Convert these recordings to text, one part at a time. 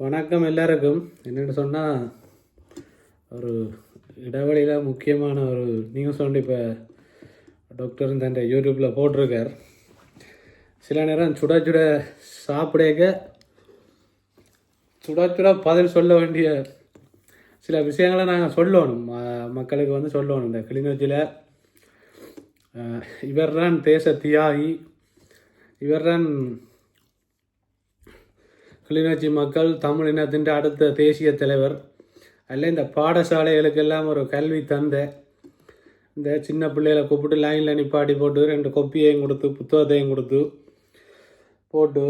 வணக்கம் எல்லாருக்கும். என்னென்னு சொன்னால், ஒரு இடைவெளியில் முக்கியமான ஒரு நியூஸ் ஒன்று இப்போ டாக்டர் தன் யூடியூப்பில் போட்டிருக்கார். சில நேரம் சுட சுட சாப்பிடக்க சுட சுட பதில் சொல்ல வேண்டிய சில விஷயங்களை நாங்கள் சொல்லணும், மக்களுக்கு வந்து சொல்லணும். இந்த கிளிநொச்சியில் இவர் தான் தேச தியாகி, இவர் தான் கிளிநொச்சி மக்கள் தமிழ் இனத்தின் அடுத்த தேசிய தலைவர் அல்ல. இந்த பாடசாலைகளுக்கெல்லாம் ஒரு கல்வி தந்த இந்த சின்ன பிள்ளைகளை கூப்பிட்டு லைனில் நிப்பாட்டி போட்டு 2 கொப்பியையும் கொடுத்து புத்தகத்தையும் கொடுத்து போட்டு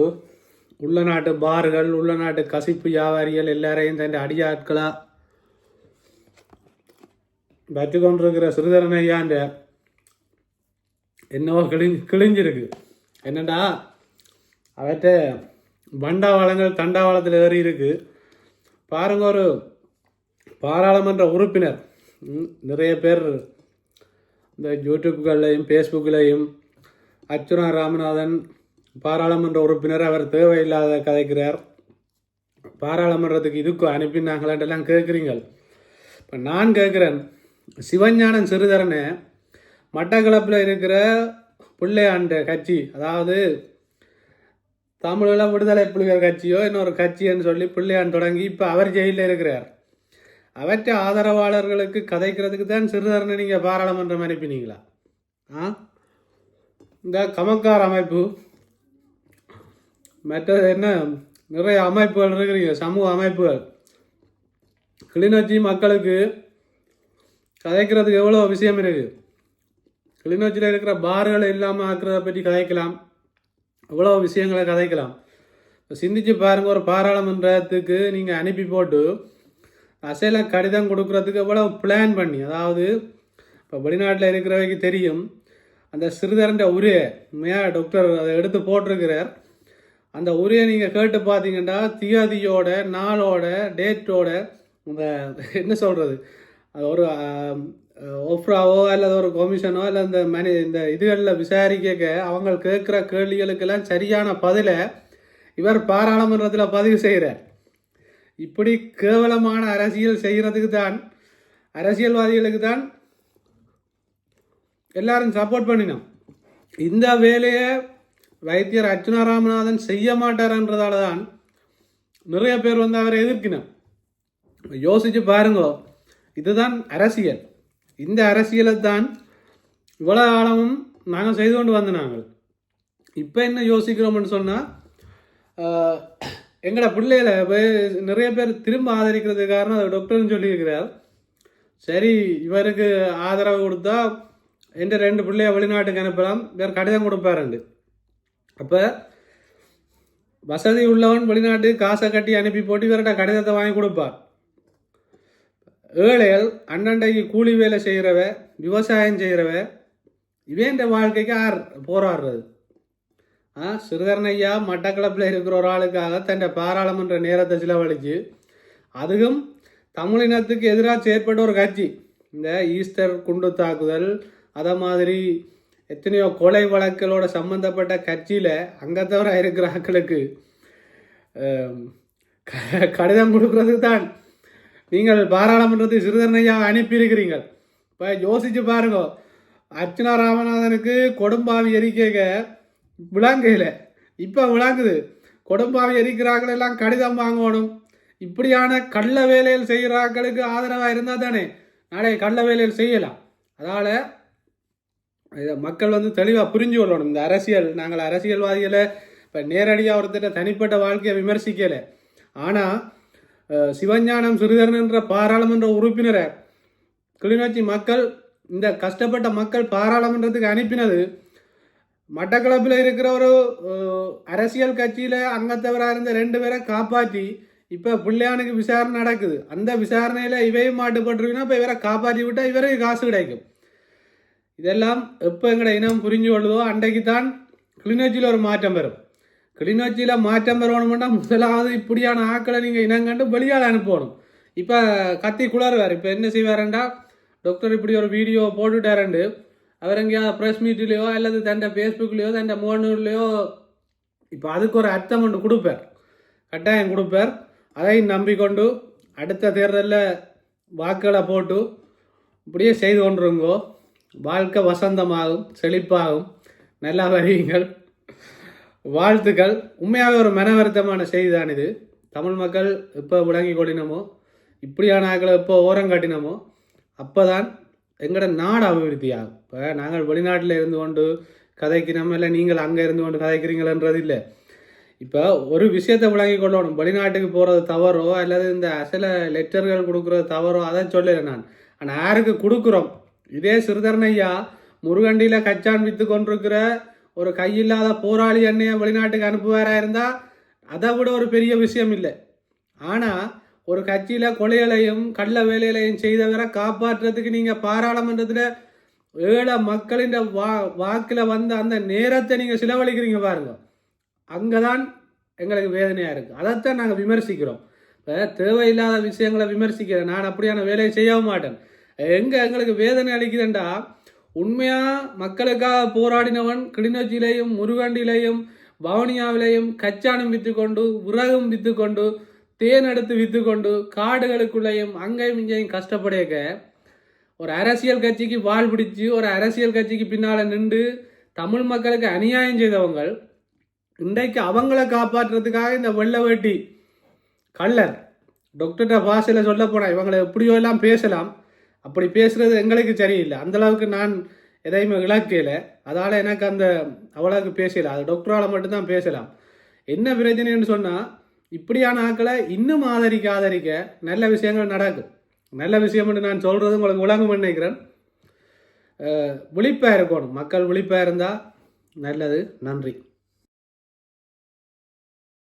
உள்ள நாட்டு பார்கள், உள்ள நாட்டு கசிப்பு வியாபாரிகள் எல்லாரையும் தன் அடியாட்களாக வச்சு கொண்டிருக்கிற சிறுதரன் ஐயாண்ட என்னவோ கிழிஞ்சிருக்கு. என்னடா அவற்ற பண்டாவளங்கள் தண்டாவளத்தில் ஏறி இருக்கு பாருங்க. ஒரு பாராளுமன்ற உறுப்பினர், நிறைய பேர் இந்த யூடியூப்கள்லையும் ஃபேஸ்புக்லையும் அர்ச்சுனா ராமநாதன் பாராளுமன்ற உறுப்பினர், அவர் தேவையில்லாத கதைக்கிறார், பாராளுமன்றத்துக்கு இதுக்கு அனுப்பினாங்களான்ட்டெல்லாம் கேட்குறீங்க. இப்போ நான் கேட்குறேன், சிவஞானம் சிறுதரனை மட்டக்களப்பில் இருக்கிற பிள்ளையாண்ட கட்சி, அதாவது தமிழில் விடுதலை புலிகள் கட்சியோ இன்னொரு கட்சின்னு சொல்லி பிள்ளையான் தொடங்கி இப்போ அவர் ஜெயிலில் இருக்கிறார். அவற்றை ஆதரவாளர்களுக்கு கதைக்கிறதுக்கு தான் சிறுதரனை நீங்கள் பாராளுமன்றம் அனுப்பினீங்களா? இந்த கமக்கார் அமைப்பு, மற்றது என்ன நிறைய அமைப்புகள் இருக்கிறீங்க, சமூக அமைப்புகள். கிளிநொச்சி மக்களுக்கு கதைக்கிறதுக்கு எவ்வளோ விஷயம் இருக்குது. கிளிநொச்சியில் இருக்கிற பார்களை இல்லாமல் ஆக்கிறத பற்றி கதைக்கலாம், எவ்வளோ விஷயங்களை கதைக்கலாம். சிந்திச்சு பாருங்கள், ஒரு பாராளுமன்றத்துக்கு நீங்கள் அனுப்பி போட்டு அசைல கடிதம் கொடுக்குறதுக்கு எவ்வளோ பிளான் பண்ணி, அதாவது இப்போ வெளிநாட்டில் இருக்கிறவைக்கு தெரியும், அந்த சிறுதரண்ட உரையை டாக்டர் அதை எடுத்து போட்டிருக்கிறார். அந்த உரையை நீங்கள் கேட்டு பார்த்தீங்கன்னா தியதியோட நாளோட டேட்டோட இந்த என்ன சொல்கிறது, அது ஒரு ஒஃப்ராவோ அல்லது ஒரு கமிஷனோ இல்லை இந்த இதுகளில் விசாரிக்க அவங்க கேட்குற கேள்விகளுக்கெல்லாம் சரியான பதிலை இவர் பாராளுமன்றத்தில் பதிவு செய்கிறார். இப்படி கேவலமான அரசியல் செய்கிறதுக்கு தான், அரசியல்வாதிகளுக்கு தான் எல்லாரும் சப்போர்ட் பண்ணினோம். இந்த வேலையை வைத்தியர் அர்ச்சுனா ராமநாதன் செய்ய மாட்டார்ன்றதால தான் நிறைய பேர் வந்து அவரை எதிர்க்கினோம். யோசிச்சு பாருங்க, இதுதான் அரசியல். இந்த அரசியலை தான் இவ்வளோ காலமும் நாங்கள் செய்து கொண்டு வந்த நாங்கள். இப்போ என்ன யோசிக்கிறோம்னு சொன்னால், எங்களோட பிள்ளைகளை நிறைய பேர் திரும்ப ஆதரிக்கிறதுக்கு காரணம் அது டாக்டர்னு சொல்லியிருக்கிறார். சரி, இவருக்கு ஆதரவு கொடுத்தா எந்த 2 பிள்ளைய வெளிநாட்டுக்கு அனுப்பலாம், வேறு கடிதம் கொடுப்பாருண்டு. அப்போ வசதி உள்ளவன் வெளிநாட்டுக்கு காசை கட்டி அனுப்பி போட்டு இவர்கிட்ட கடிதத்தை வாங்கி கொடுப்பார். ஏழைகள் அண்ணண்டைக்கு கூலி வேலை செய்கிறவ, விவசாயம் செய்கிறவ, இவேண்ட வாழ்க்கைக்கு போராடுறது. சிறுதரனையா மட்டக்களப்பில் இருக்கிற ஒரு ஆளுக்காக தன் பாராளுமன்ற நேரத்தை செலவழித்து, அதுவும் தமிழினத்துக்கு எதிராக செயற்பட்ட ஒரு கட்சி, இந்த ஈஸ்டர் குண்டு தாக்குதல் அதை மாதிரி எத்தனையோ கொலை வழக்குகளோட சம்பந்தப்பட்ட கட்சியில் அங்கத்தவராக இருக்கிற ஆட்களுக்கு கடிதம் கொடுக்கறதுக்கு தான் நீங்கள் பாராளுமன்றத்துக்கு சிறுதரனையா அனுப்பியிருக்கிறீங்க. இப்போ யோசிச்சு பாருங்க, அர்ச்சுனா ராமநாதனுக்கு கொடும்பாவி எரிக்க விளங்கையில் இப்போ விளங்குது. கொடும்பாவி எரிக்கிறார்கள் எல்லாம் கடிதம் வாங்கணும். இப்படியான கள்ள வேலையில் செய்கிறார்களுக்கு ஆதரவாக இருந்தால் தானே நாளை கள்ள வேலையில் செய்யலாம். அதனால் இதை மக்கள் வந்து தெளிவாக புரிஞ்சு கொள்ளணும். இந்த அரசியல், நாங்கள் அரசியல்வாதிகளை இப்போ நேரடியாக ஒருத்தர் தனிப்பட்ட வாழ்க்கையை விமர்சிக்கலை. ஆனால் சிவஞானம் சிறுதரன் என்ற பாராளுமன்ற உறுப்பினரை கிளிநொச்சி மக்கள், இந்த கஷ்டப்பட்ட மக்கள் பாராளுமன்றத்துக்கு அனுப்பினது மட்டக்களப்பில் இருக்கிற ஒரு அரசியல் கட்சியில் அங்கத்தவராக இருந்த 2 பேரை காப்பாற்றி இப்போ பிள்ளையானுக்கு விசாரணை நடக்குது. அந்த விசாரணையில் இவையும் மாட்டுப்பட்டுருக்குன்னா இப்போ இவரை காப்பாற்றி விட்டால் இவருக்கு காசு கிடைக்கும். இதெல்லாம் எப்போ எங்களை இனம் புரிஞ்சு கொள்ளுதோ அன்றைக்கு தான் கிளிநொச்சியில் ஒரு மாற்றம் வரும். கிளிநொச்சியில் மாற்றம் வரணும்னா முதலாவது இப்படியான ஆக்களை நீங்கள் இனங்கண்டு வெளியால் அனுப்பணும். இப்போ கத்தி குளறுவார். இப்போ என்ன செய்வாருண்டா, டாக்டர் இப்படி ஒரு வீடியோ போட்டுட்டாரண்டு அவர் எங்கேயாவது ப்ரெஸ் மீட்லேயோ அல்லது தன் ஃபேஸ்புக்லேயோ தன் மோனூர்லேயோ இப்போ அதுக்கு ஒரு அர்த்தம் ஒன்று கொடுப்பார், கட்டாயம் கொடுப்பார். அதையும் நம்பிக்கொண்டு அடுத்த தேர்தலில் வாக்குகளை போட்டு இப்படியே செய்து கொண்டிருங்கோ. வாழ்க்கை வசந்தமாகும், செழிப்பாகும். நல்லா வருவீங்கள். வாழ்த்துக்கள். உண்மையாகவே ஒரு மன வருத்தமான செய்தி தான் இது. தமிழ் மக்கள் எப்போ விளங்கி கொள்ளினமோ, இப்படியான ஆக்களை எப்போ ஓரம் காட்டினமோ அப்போ தான் எங்களோட நாடு அபிவிருத்தி ஆகும். இப்போ நாங்கள் வெளிநாட்டில் இருந்து கொண்டு கதைக்கிறோம், இல்லை நீங்கள் அங்கே இருந்து கொண்டு கதைக்கிறீங்களன்றது இல்லை. இப்போ ஒரு விஷயத்தை விளங்கி கொள்ளணும். வெளிநாட்டுக்கு போகிறது தவறோ அல்லது இந்த சில லெட்டர்கள் கொடுக்குறது தவறோ அதை சொல்லலை நான். ஆனால் யாருக்கு கொடுக்குறோம்? இதே சிறுதரன் ஐயா முருகண்டியில் கச்சான் விற்று கொண்டிருக்கிற ஒரு கையில்லாத போராளி எண்ணெயை வெளிநாட்டுக்கு அனுப்புவாரா இருந்தால் அதை விட ஒரு பெரிய விஷயம் இல்லை. ஆனால் ஒரு கட்சியில் கொலைகளையும் கள்ள வேலைகளையும் செய்தவரை காப்பாற்றுறதுக்கு நீங்கள் பாராளுமன்றத்தில் ஏழை மக்களின் வாக்கில் வந்த அந்த நேரத்தை நீங்கள் செலவழிக்கிறீங்க பாருங்க. அங்கே தான் எங்களுக்கு வேதனையாக இருக்குது. அதைத்தான் நாங்கள் விமர்சிக்கிறோம். இப்போ தேவையில்லாத விஷயங்களை விமர்சிக்கிறேன். நான் அப்படியான வேலையை செய்யவும் மாட்டேன். எங்களுக்கு வேதனை அளிக்குதுண்டா, உண்மையாக மக்களுக்காக போராடினவன் கிளிநொச்சியிலையும் முருகண்டிலையும் வவுனியாவிலையும் கச்சானும் விற்று கொண்டு விறகும் விற்று கொண்டு தேன் எடுத்து விற்று கொண்டு காடுகளுக்குள்ளேயும் அங்கேயும் இங்கேயும் கஷ்டப்படையக்க ஒரு அரசியல் கட்சிக்கு வால் பிடிச்சி ஒரு அரசியல் கட்சிக்கு பின்னால் நின்று தமிழ் மக்களுக்கு அநியாயம் செய்தவங்க இன்றைக்கு அவங்கள காப்பாற்றுறதுக்காக இந்த வெள்ளை வேட்டி கள்ளர் டாக்டர்கிட்ட பாஷையில் சொல்ல போனால் இவங்களை எப்படியோ எல்லாம் பேசலாம். அப்படி பேசுகிறது எங்களுக்கு சரியில்லை. அந்தளவுக்கு நான் எதையுமே இழக்கையில், அதால் எனக்கு அந்த அவ்வளோக்கு பேசலை. அது டாக்டரால் மட்டும்தான் பேசலாம். என்ன பிரச்சனைன்னு சொன்னால், இப்படியான ஆக்களை இன்னும் ஆதரிக்க நல்ல விஷயங்கள் நடக்கும். நல்ல விஷயம்னு நான் சொல்கிறது உங்களுக்கு விளங்கும் நினைக்கிறேன். விழிப்பாக இருக்கணும். மக்கள் விழிப்பாக இருந்தால் நல்லது. நன்றி.